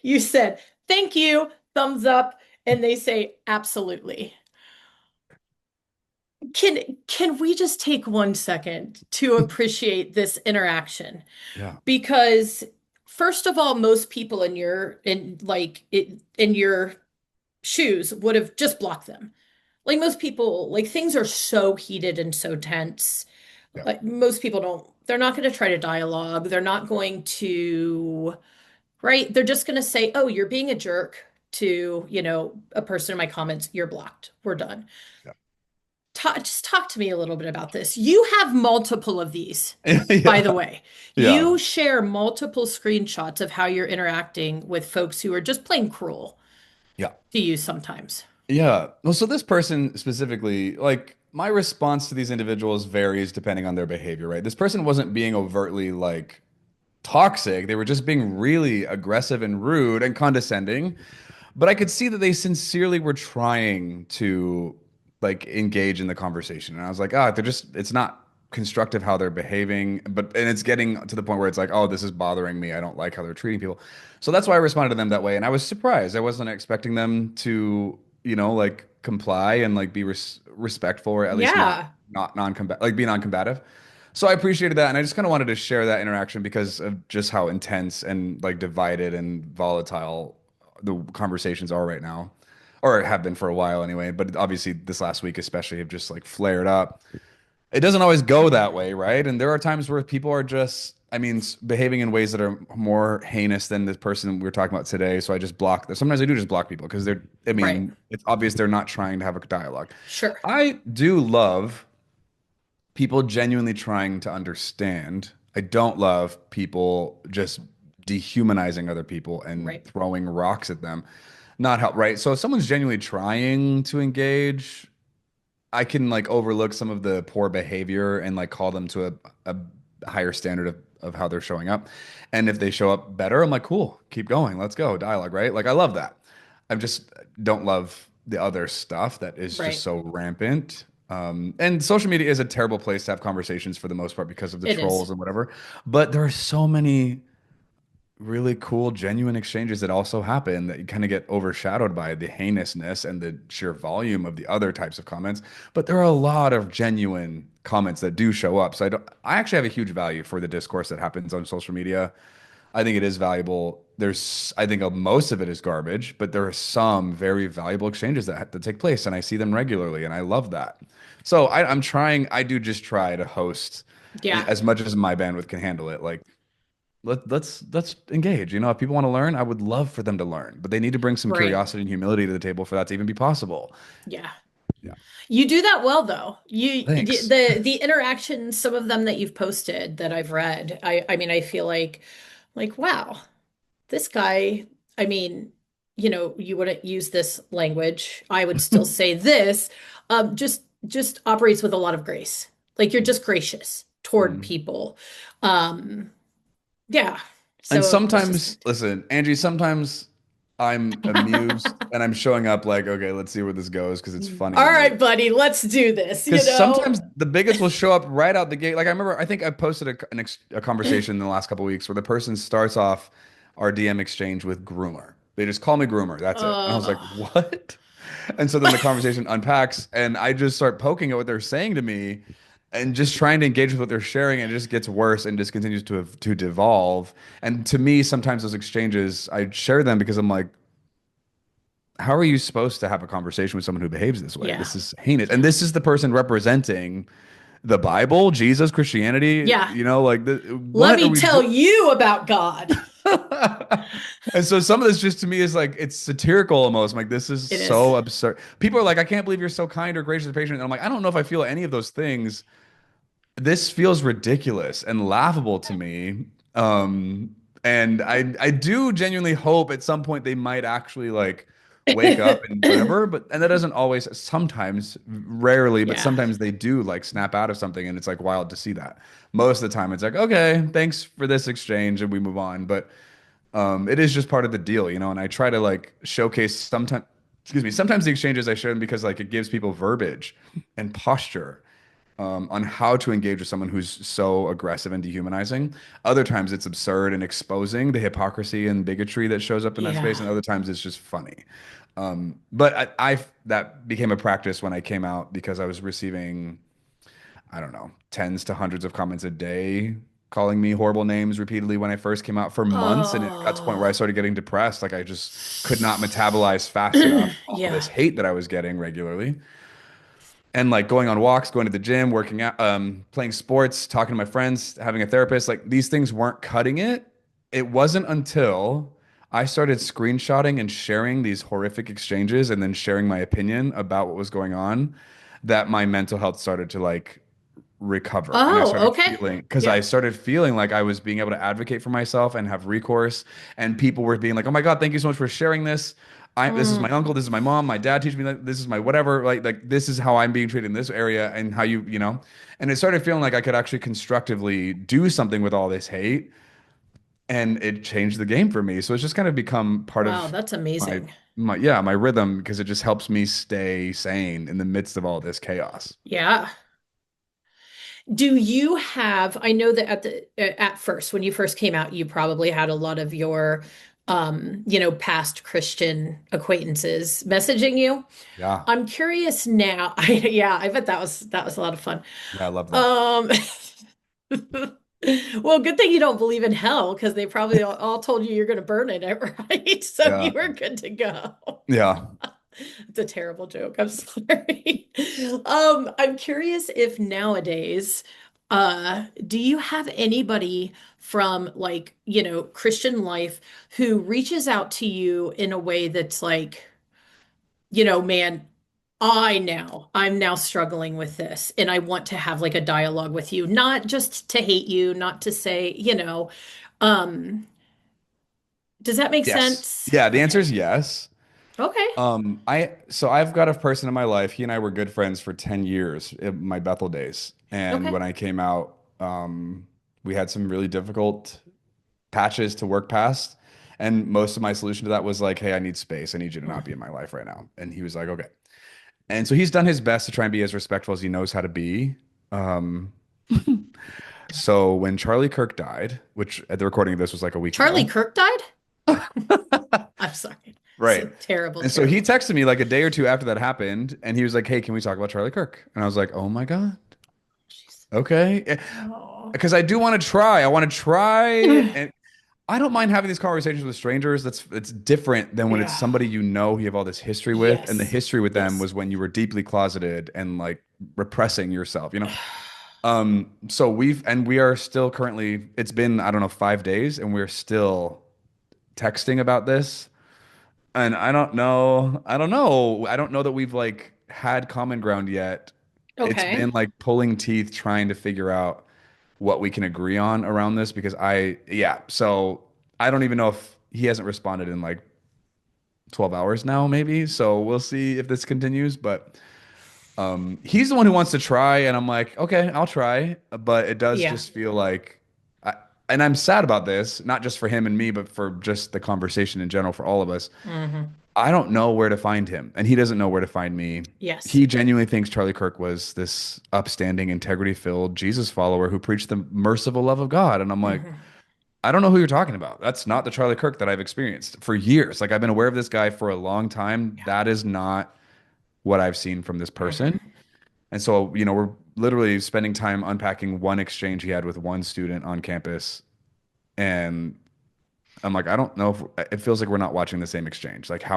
You said, thank you, thumbs up. And they say, absolutely. Can we just take 1 second to appreciate this interaction? Yeah. Because first of all, most people in your shoes would have just blocked them. Like most people, like things are so heated and so tense. Yeah. Like most people they're not going to try to dialogue. They're not going to, right? They're just going to say, "Oh, you're being a jerk to, a person in my comments. You're blocked. We're done." Just talk to me a little bit about this. You have multiple of these, by Yeah. the way. Yeah. You share multiple screenshots of how you're interacting with folks who are just plain cruel Yeah. to you sometimes. Yeah. Well, so this person specifically, like my response to these individuals varies depending on their behavior, right? This person wasn't being overtly like toxic. They were just being really aggressive and rude and condescending. But I could see that they sincerely were trying to like engage in the conversation. And I was like, ah, it's not constructive how they're behaving. And it's getting to the point where it's like, oh, this is bothering me. I don't like how they're treating people. So that's why I responded to them that way. And I was surprised. I wasn't expecting them to, like comply and like be respectful or at least not, Yeah, not non-combat, like be non-combative. So I appreciated that, and I just kind of wanted to share that interaction because of just how intense and like divided and volatile the conversations are right now, or have been for a while anyway. But obviously, this last week especially have just like flared up. It doesn't always go that way, right? And there are times where people are just, I mean, behaving in ways that are more heinous than the person we were talking about today. So I just block. Sometimes I do just block people because I right. mean, it's obvious they're not trying to have a dialogue. Sure. I do love people genuinely trying to understand. I don't love people just dehumanizing other people and Right. throwing rocks at them. Not help, right? So if someone's genuinely trying to engage, I can like overlook some of the poor behavior and like call them to a higher standard of how they're showing up. And if they show up better, I'm like, cool, keep going, let's go, dialogue, right? Like I love that. I just don't love the other stuff that is just Right. so rampant. And social media is a terrible place to have conversations for the most part because of the It is. trolls and whatever. But there are so many really cool, genuine exchanges that also happen that you kind of get overshadowed by the heinousness and the sheer volume of the other types of comments. But there are a lot of genuine comments that do show up. So I actually have a huge value for the discourse that happens on social media. I think it is valuable. I think most of it is garbage, but there are some very valuable exchanges that take place, and I see them regularly, and I love that. So I'm trying. I do just try to host Yeah. as much as my bandwidth can handle it. Like let's engage. If people want to learn, I would love for them to learn, but they need to bring some Right. curiosity and humility to the table for that to even be possible. Yeah. Yeah. You do that well though. Thanks. The interactions, some of them that you've posted that I've read, I mean I feel like wow, this guy, I mean, you wouldn't use this language. I would still say this, just operates with a lot of grace. Like you're just gracious toward Mm. people. Yeah. And So it's just sometimes, listen, Angie, sometimes I'm amused and I'm showing up like, okay, let's see where this goes because it's funny all to right, me. buddy, let's do this, Because sometimes the biggest will show up right out the gate. Like I remember, I think I posted a conversation in the last couple of weeks where the person starts off our DM exchange with groomer. They just call me groomer. That's it. And I was like, Uh, what? And so then the conversation unpacks, and I just start poking at what they're saying to me, and just trying to engage with what they're sharing, and it just gets worse and just continues to devolve. And to me, sometimes those exchanges, I share them because I'm like, how are you supposed to have a conversation with someone who behaves this way? yeah. This is heinous. And this is the person representing the Bible, Jesus, Christianity, Yeah. like Let what are me we tell doing? you about God. And so some of this just to me is like it's satirical almost. I'm like, this is It is. so absurd. People are like, I can't believe you're so kind or gracious or patient. And I'm like, I don't know if I feel any of those things. This feels ridiculous and laughable to me. And I do genuinely hope at some point they might actually like wake up and whatever, and that doesn't always, sometimes, rarely, but Yeah. sometimes they do like snap out of something and it's like wild to see that. Most of the time it's like, okay, thanks for this exchange and we move on. But it is just part of the deal, and I try to like showcase sometimes, excuse me, sometimes the exchanges I share them because like it gives people verbiage and posture on how to engage with someone who's so aggressive and dehumanizing. Other times it's absurd and exposing the hypocrisy and bigotry that shows up in that Yeah. space, and other times it's just funny. But that became a practice when I came out because I was receiving, I don't know, tens to hundreds of comments a day calling me horrible names repeatedly when I first came out for months. And it got to the point where I Oh. started getting depressed. Like I just could not metabolize fast enough all Yeah. this hate that I was getting regularly. And like going on walks, going to the gym, working out, playing sports, talking to my friends, having a therapist, like these things weren't cutting it. It wasn't until I started screenshotting and sharing these horrific exchanges and then sharing my opinion about what was going on that my mental health started to like recover. And I Oh, started okay. feeling, because I Yeah. started feeling like I was being able to advocate for myself and have recourse. And people were being like, oh my God, thank you so much for sharing this. This is my Mm. uncle, this is my mom, my dad teach me that, this is my whatever, like this is how I'm being treated in this area and how and it started feeling like I could actually constructively do something with all this hate, and it changed the game for me. So it's just kind of become part Wow, of that's my amazing. my rhythm because it just helps me stay sane in the midst of all this chaos. Yeah. Do you have, I know that at first, when you first came out, you probably had a lot of your past Christian acquaintances messaging you. Yeah. I'm curious now. Yeah, I bet that was a lot of fun. Yeah, I love that. Um Well, good thing you don't believe in hell because they probably all told you you're going to burn in it, right? So you Yeah. were good to go. Yeah. It's a terrible joke. I'm sorry. I'm curious if nowadays, do you have anybody from like, Christian life who reaches out to you in a way that's like, man, I'm now struggling with this and I want to have like a dialogue with you, not just to hate you, not to say, um, does that make Yes. sense? Yeah, the answer Okay. is yes. Okay. I've got a person in my life. He and I were good friends for 10 years in my Bethel days. And Okay. when I came out, we had some really difficult patches to work past. And most of my solution to that was like, hey, I need space. I need you to not be in my life right now. And he was like, okay. And so he's done his best to try and be as respectful as he knows how to be. Um, So when Charlie Kirk died, which at the recording of this was like a week Charlie ago, Kirk died? I'm sorry. right? Terrible, And so he terrible. texted me like a day or two after that happened, and he was like, "Hey, can we talk about Charlie Kirk?" And I was like, "Oh my God, Jeez. okay." Oh. Because I do want to try. I want to try, and I don't mind having these conversations with strangers. It's different than when it's Yeah. somebody you know you have all this history with, and the Yes. history with them Yes. was when you were deeply closeted and like repressing yourself, you know? So we are still currently, it's been, I don't know, 5 days, and we're still texting about this. And I don't know that we've like had common ground yet. It's Okay. been like pulling teeth trying to figure out what we can agree on around this because yeah, so I don't even know if he hasn't responded in like 12 hours now, maybe. So we'll see if this continues. But he's the one who wants to try, and I'm like, okay, I'll try. But it does Yeah. just feel like, and I'm sad about this, not just for him and me, but for just the conversation in general for all of us. Hmm. I don't know where to find him, and he doesn't know where to find me. Yes. He genuinely thinks Charlie Kirk was this upstanding, integrity-filled Jesus follower who preached the merciful love of God. And I'm like, Hmm. I don't know who you're talking about. That's not the Charlie Kirk that I've experienced for years. Like I've been aware of this guy for a long time. Yeah. That is not what I've seen from this person. Hmm. And so, we're literally spending time unpacking one exchange he had with one student on campus. And I'm like, I don't know if it feels like we're not watching the same exchange. Like, Yeah.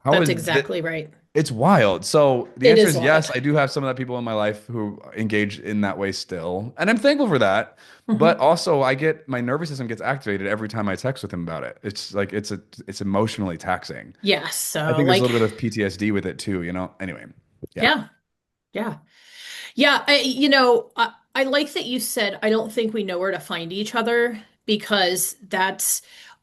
how That's is that? exactly right. It's wild. So the It answer is is yes, wild. I do have some of that people in my life who engage in that way still. And I'm thankful for that. But Hmm. also my nervous system gets activated every time I text with him about it. It's like it's emotionally taxing. Yeah. I So, think there's a like, little bit of PTSD with it too, you know? Anyway, yeah. yeah. Yeah. Yeah. I like that you said, I don't think we know where to find each other because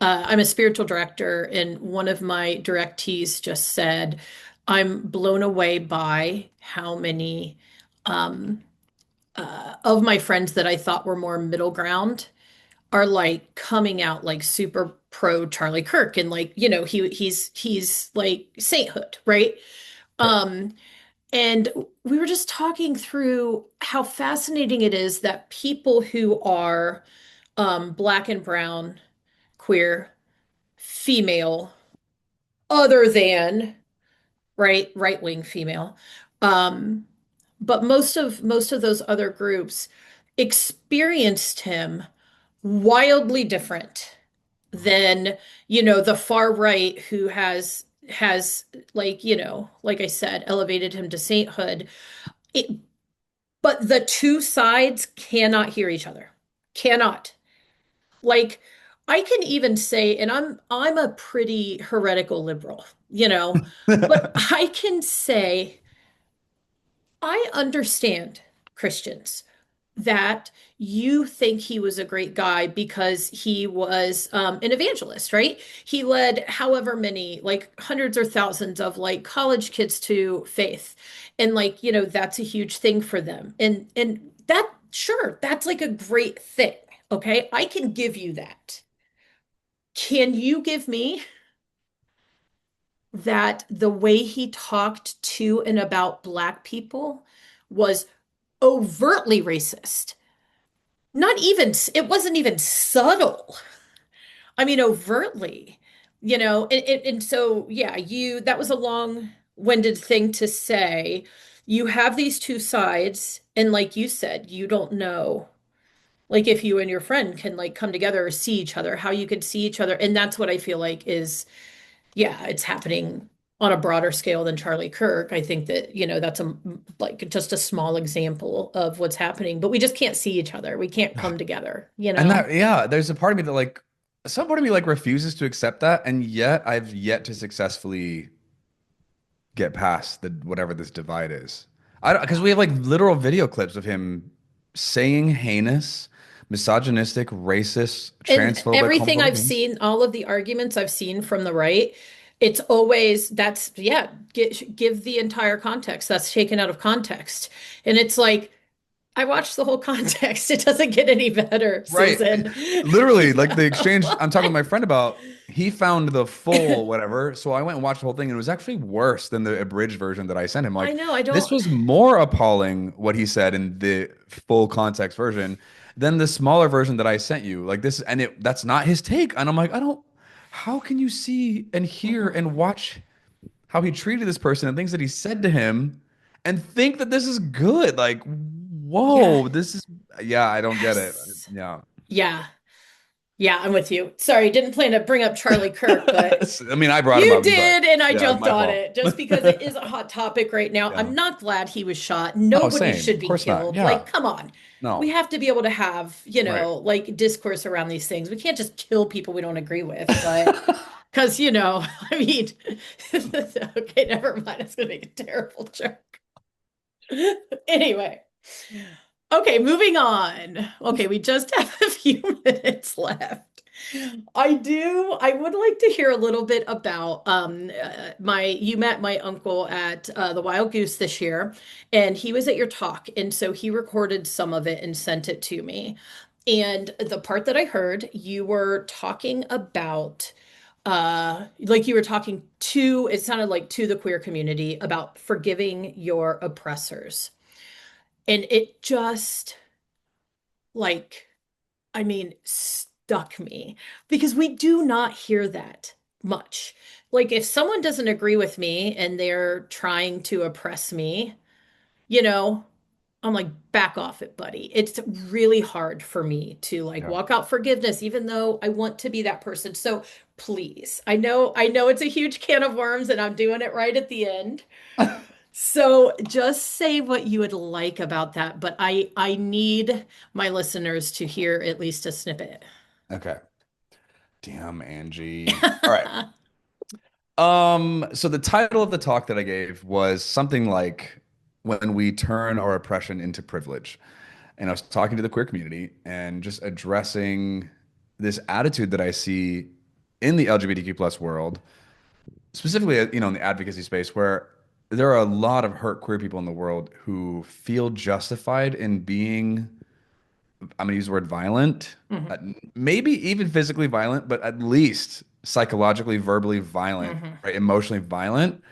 I'm a spiritual director, and one of my directees just said, I'm blown away by how many um, of my friends that I thought were more middle ground are like coming out like super pro Charlie Kirk, and like, he's like sainthood, right? Right. Um, and we were just talking through how fascinating it is that people who are black and brown, queer, female, other than right wing female, um, but most of those other groups experienced him wildly different than the far right who has like like I said, elevated him to sainthood. It, but the two sides cannot hear each other. Cannot. Like, I can even say, and I'm a pretty heretical liberal, but I can say I understand, Christians, that you think he was a great guy because he was an evangelist, right? He led however many, like hundreds or thousands of like college kids to faith. And like, that's a huge thing for them. And that, sure, that's like a great thing. Okay. I can give you that. Can you give me that the way he talked to and about Black people was overtly racist? Not even, it wasn't even subtle. I mean, overtly, and so, yeah, that was a long-winded thing to say. You have these two sides, and like you said, you don't know, like if you and your friend can like come together or see each other, how you could see each other. And that's what I feel like is, yeah, it's happening on a broader scale than Charlie Kirk. I think that, that's like just a small example of what's happening, but we just can't see each other. We can't come together. And yeah, there's a part of me that like, some part of me like refuses to accept that, and yet I've yet to successfully get past the whatever this divide is. I don't because we have like literal video clips of him saying heinous, misogynistic, racist, And transphobic, everything homophobic I've things. seen, all of the arguments I've seen from the right, it's always that's, yeah, give the entire context. That's taken out of context. And it's like, I watched the whole context. It doesn't get any better, Right. Susan. Literally, like the exchange I'm talking with my friend about, he found the full whatever. So I went and watched the whole thing, and it was actually worse than the abridged version that I sent him. I Like, know, I this don't. was more appalling what he said in the full context version. then the smaller version that I sent you, like this, and that's not his take. And I'm like, I don't, how can you see and hear Mm-mm. and watch how he treated this person and things that he said to him and think that this is good? Like, Yeah. whoa, this is, yeah, I don't get it. Yes. Yeah. Yeah. Yeah, I'm with you. Sorry, didn't plan to bring up Charlie Kirk, but I mean, I brought him you up. I'm sorry. did, and I Yeah, it's jumped my on fault. it just because it is a hot topic right now. Yeah. I'm not glad he was shot. No, Nobody same. should Of be course not. killed. Yeah. Like, come on. We No. have to be able to have, Right. like discourse around these things. We can't just kill people we don't agree with, but because, I mean, okay, never mind. It's going to make a terrible joke. Anyway, okay, moving on. Okay, we just have a few minutes left. I would like to hear a little bit about my you met my uncle at the Wild Goose this year, and he was at your talk, and so he recorded some of it and sent it to me. And the part that I heard, you were talking about like you were talking to, it sounded like to the queer community about forgiving your oppressors. And it just like I mean, stuck me because we do not hear that much. Like, if someone doesn't agree with me and they're trying to oppress me, you know, I'm like, back off it, buddy. It's really hard for me to like Yeah. walk out forgiveness, even though I want to be that person. So please, I know it's a huge can of worms and I'm doing it right at the end. So just say what you would like about that, but I need my listeners to hear at least a snippet. Okay. Damn, Angie. All right. So the title of the talk that I gave was something like When We Turn Our Oppression into Privilege. And I was talking to the queer community and just addressing this attitude that I see in the LGBTQ plus world, specifically, in the advocacy space, where there are a lot of hurt queer people in the world who feel justified in being, I'm gonna use the word violent, Mhm, maybe even physically violent, but at least psychologically, verbally violent, mhm. right? Emotionally violent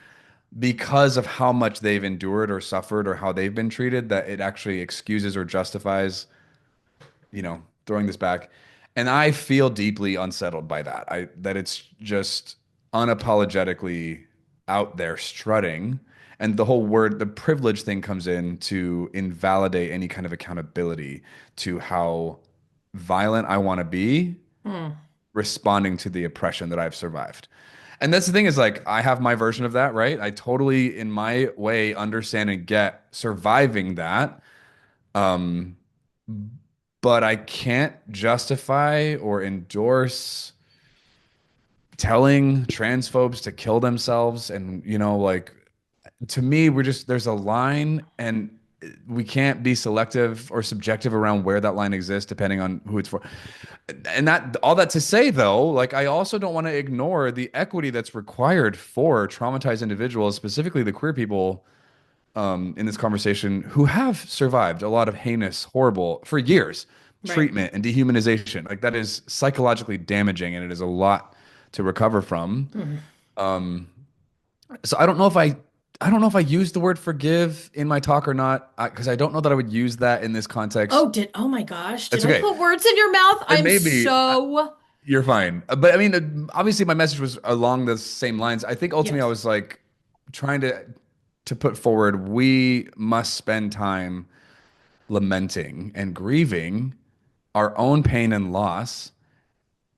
because of how much they've endured or suffered or how they've been treated, that it actually excuses or justifies, throwing this back. And I feel deeply unsettled by that. That it's just unapologetically out there strutting. And the privilege thing comes in to invalidate any kind of accountability to how violent I want to be Mm, responding to the oppression that I've survived. And that's the thing, is like I have my version of that, right? I totally, in my way, understand and get surviving that. Um, but I can't justify or endorse telling transphobes to kill themselves. And, like, to me, there's a line, and we can't be selective or subjective around where that line exists depending on who it's for. And that, all that to say, though, like, I also don't want to ignore the equity that's required for traumatized individuals, specifically the queer people, in this conversation, who have survived a lot of heinous, horrible, for years, right. treatment and dehumanization. Like, that is psychologically damaging, and it is a lot to recover from. Mhm. Um, so I don't know if I used the word forgive in my talk or not, because I don't know that I would use that in this context. Oh my gosh, did It's I okay. put words in your mouth? And I'm maybe so, you're fine. But I mean, obviously my message was along the same lines. I think ultimately I yes. was like trying to put forward, we must spend time lamenting and grieving our own pain and loss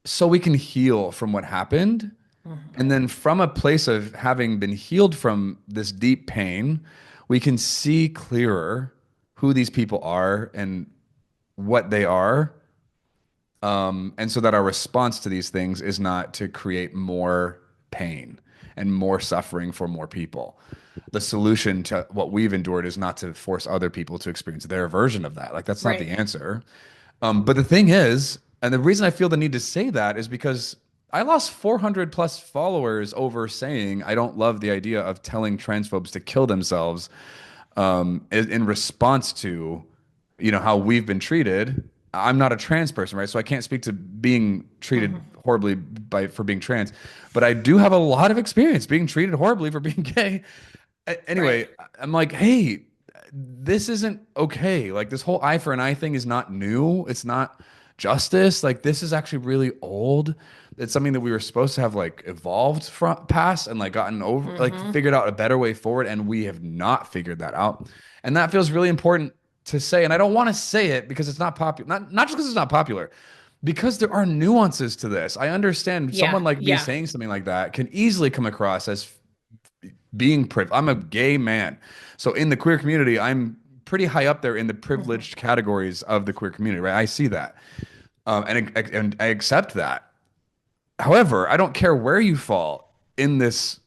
so we can heal from what happened. Mhm. And then from a place of having been healed from this deep pain, we can see clearer who these people are and what they are. And so that our response to these things is not to create more pain and more suffering for more people. The solution to what we've endured is not to force other people to experience their version of that. Like, that's not the Right. answer. But the thing is, and the reason I feel the need to say that is because I lost 400 plus followers over saying I don't love the idea of telling transphobes to kill themselves, in response to, how we've been treated. I'm not a trans person, right? So I can't speak to being treated Mhm. horribly for being trans, but I do have a lot of experience being treated horribly for being gay. Anyway, Right. I'm like, hey, this isn't okay. Like this whole eye for an eye thing is not new. It's not justice. Like this is actually really old. It's something that we were supposed to have like evolved from past and like gotten over, like Mm-hmm. figured out a better way forward, and we have not figured that out. And that feels really important to say. And I don't want to say it because it's not popular. Not just because it's not popular, because there are nuances to this. I understand Yeah, someone like me yeah. saying something like that can easily come across as being privileged. I'm a gay man. So in the queer community, I'm pretty high up there in the Mm-hmm. privileged categories of the queer community, right? I see that. And I accept that. However, I don't care where you fall in this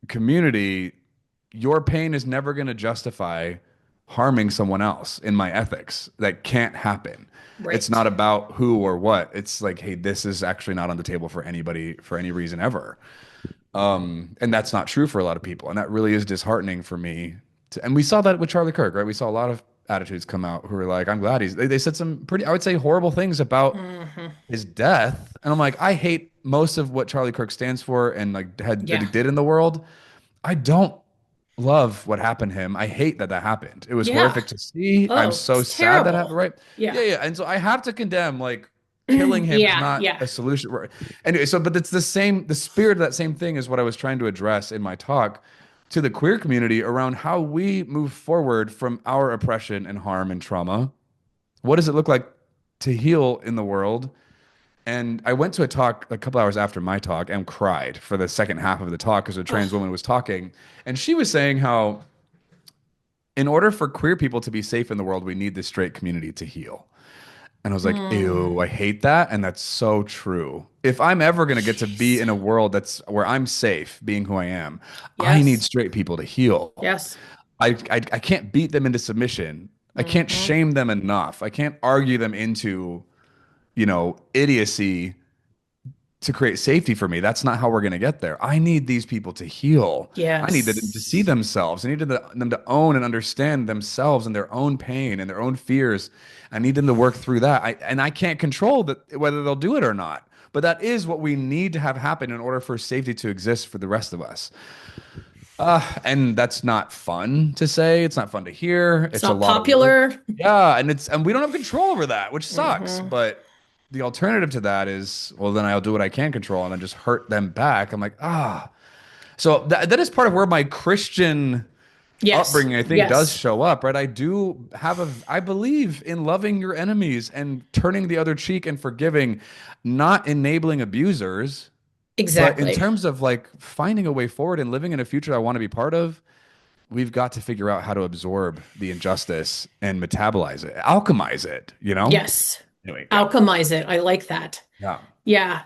community, your pain is never going to justify harming someone else in my ethics. That can't happen. It's Right. not about who or what. It's like, hey, this is actually not on the table for anybody for any reason ever. And that's not true for a lot of people. And that really is disheartening for me. And we saw that with Charlie Kirk, right? We saw a lot of attitudes come out who were like, I'm glad they said some pretty, I would say, horrible things about Hmm. his death. And I'm like, I hate most of what Charlie Kirk stands for and like had that he Yeah. did in the world. I don't love what happened to him. I hate that that happened. It was Yeah. horrific to see. I'm Oh, so it's sad that terrible. happened, right? Yeah. Yeah, yeah. And so I have to condemn like killing him is Yeah, not yeah. a solution. Anyway, so but it's the same, the spirit of that same thing is what I was trying to address in my talk to the queer community around how we move forward from our oppression and harm and trauma. What does it look like to heal in the world? And I went to a talk a couple hours after my talk and cried for the second half of the talk because a trans Oh, woman was talking. And she was saying how, in order for queer people to be safe in the world, we need the straight community to heal. And I was like, ew, mm. I hate that. And that's so true. If I'm ever going to get to be Jeez. in a world that's where I'm safe being who I am, I need Yes. straight people to heal. Yes. I can't beat them into submission. I can't Hmm. shame them enough. I can't argue them into, idiocy to create safety for me. That's not how we're going to get there. I need these people to heal. I need them to see Yes. themselves. I need them to own and understand themselves and their own pain and their own fears. I need them to work through that. And I can't control that whether they'll do it or not. But that is what we need to have happen in order for safety to exist for the rest of us. And that's not fun to say. It's not fun to hear. It's It's a not lot of work. popular. Yeah, and we don't have control over that, which sucks. Hmm. But the alternative to that is, well, then I'll do what I can control and then just hurt them back. I'm like, ah. So that is part of where my Christian Yes. upbringing, I think, does Yes. show up, right? I believe in loving your enemies and turning the other cheek and forgiving, not enabling abusers. But in Exactly. terms of like finding a way forward and living in a future I want to be part of, we've got to figure out how to absorb the injustice and metabolize it, alchemize it, you know? Yes. Anyway, yeah. Alchemize it. I like that. Yeah. Yeah.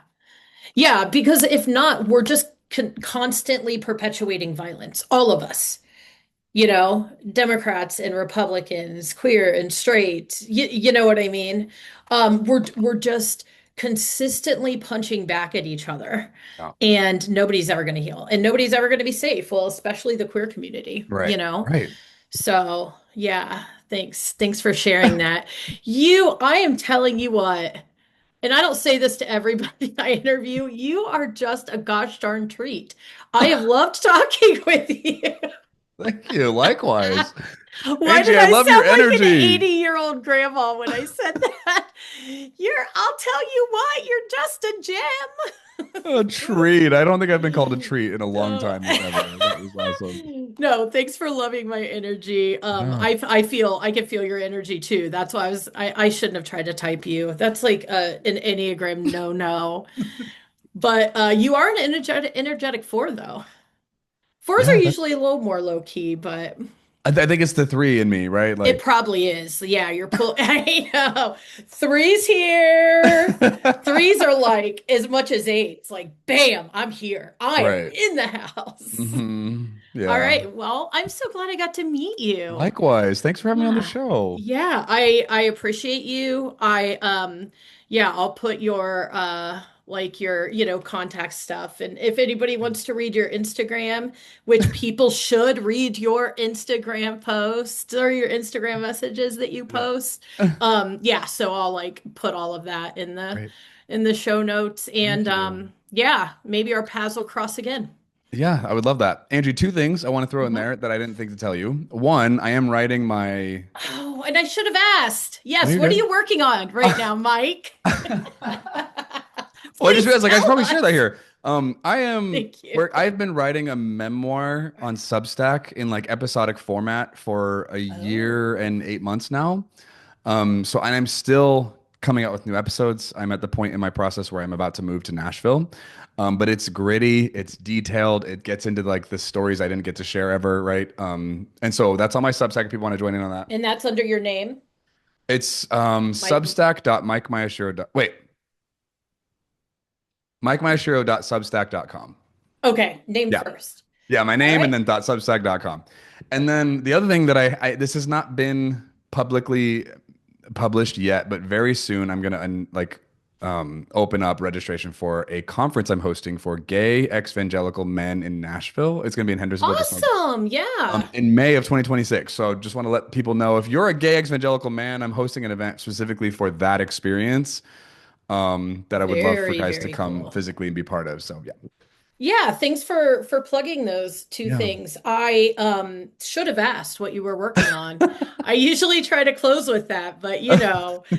Yeah. Because if not, we're just constantly perpetuating violence, all of us. Democrats and Republicans, queer and straight, you know what I mean? We're just consistently punching back at each other, Yeah. and nobody's ever going to heal, and nobody's ever going to be safe. Well, especially the queer community, you Right. know? Right. So, yeah, thanks. Thanks for sharing that. I am telling you what, and I don't say this to everybody I interview, you are just a gosh darn treat. I have loved talking with you. Thank you. Likewise. Why Angie, did I I love your sound like an energy. 80-year-old grandma when I said that? I'll tell you what, you're just a A gem. treat. I don't think I've been called a treat in a long No. time, if ever. That was awesome. No, thanks for loving my energy. Yeah. I can feel your energy too. That's why I shouldn't have tried to type you. That's like an Enneagram no. But you are an energetic four though. Fours are Yeah. usually a little more low key, but I think it's the three in me, right? it Like, probably is. Yeah, you're pull. I know. Threes here. Threes are like as much as eights. Like, bam, I'm here. I am right. in the house. All Yeah. right. Well, I'm so glad I got to meet you. Likewise. Thanks for having me on the Yeah. show. Yeah, I appreciate you. Yeah, I'll put your like your, contact stuff. And if anybody wants to read your Instagram, which people should read your Instagram posts or your Instagram messages that you Yeah. post. Yeah, so I'll like put all of that in the Great. show notes, and Thank you. yeah, maybe our paths will cross again. Yeah, I would love that. Angie, two things I want to throw in Mhm. there that I didn't think to tell you. One, I am writing my. Oh, and I should have asked. No, Yes, you're what are good. you working on right now, Mike? Well, I just Please realized like I should tell probably share that us. here. I am Thank you. where I've been writing a memoir on Substack in like episodic format for a year Oh, and 8 months now. So and I'm still coming out with new episodes. I'm at the point in my process where I'm about to move to Nashville. But it's gritty, it's detailed, it gets into like the stories I didn't get to share ever, right? And so that's on my Substack if people want to join in on that. and that's under your name, It's Mike. wait, mikemaeshiro.substack.com. Okay, name Yeah. first. Yeah, my All name and right. then .substack.com. And then the other thing that this has not been publicly published yet, but very soon I'm gonna open up registration for a conference I'm hosting for gay evangelical men in Nashville. It's gonna be in Hendersonville Awesome. Yeah. in May of 2026. So just want to let people know if you're a gay evangelical man, I'm hosting an event specifically for that experience that I would love for Very, guys to very come cool. physically and be part of. So yeah. Yeah, thanks for plugging those two Yeah. things. I should have asked what you were working on. I usually try to close with that, but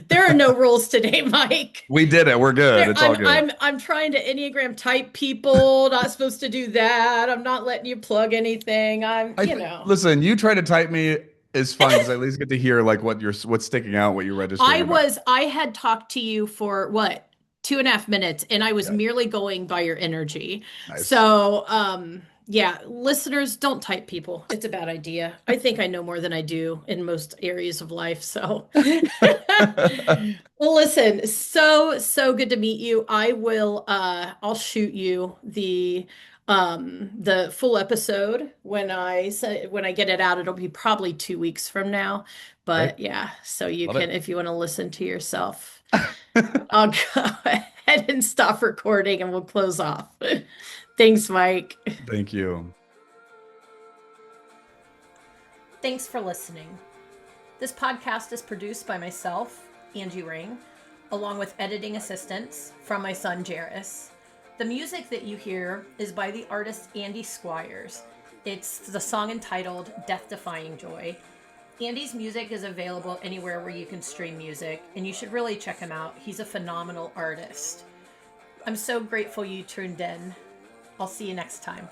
there are no rules today, Mike. We did it. We're good. There, It's all good. I'm trying to Enneagram type people, not supposed to do that. I'm not letting you plug anything. Listen, you try to type me is fun because I at least get to hear like what's sticking out, what you're registering about. I had talked to you for what, 2.5 minutes, and I was Yeah, merely going by your energy. nice. So, yeah, listeners, don't type people. It's a bad idea. I think I know more than I do in most areas of life. So, well, listen, so good to meet you. I'll shoot you the full episode when I get it out. It'll be probably 2 weeks from now. Great. But yeah, so you Love it. can, if you want to listen to yourself, I'll go ahead and stop recording and we'll close off. Thanks, Mike. Thank you. Thanks for listening. This podcast is produced by myself, Angie Ring, along with editing assistance from my son, Jairus. The music that you hear is by the artist Andy Squires. It's the song entitled Death Defying Joy. Andy's music is available anywhere where you can stream music, and you should really check him out. He's a phenomenal artist. I'm so grateful you tuned in. I'll see you next time.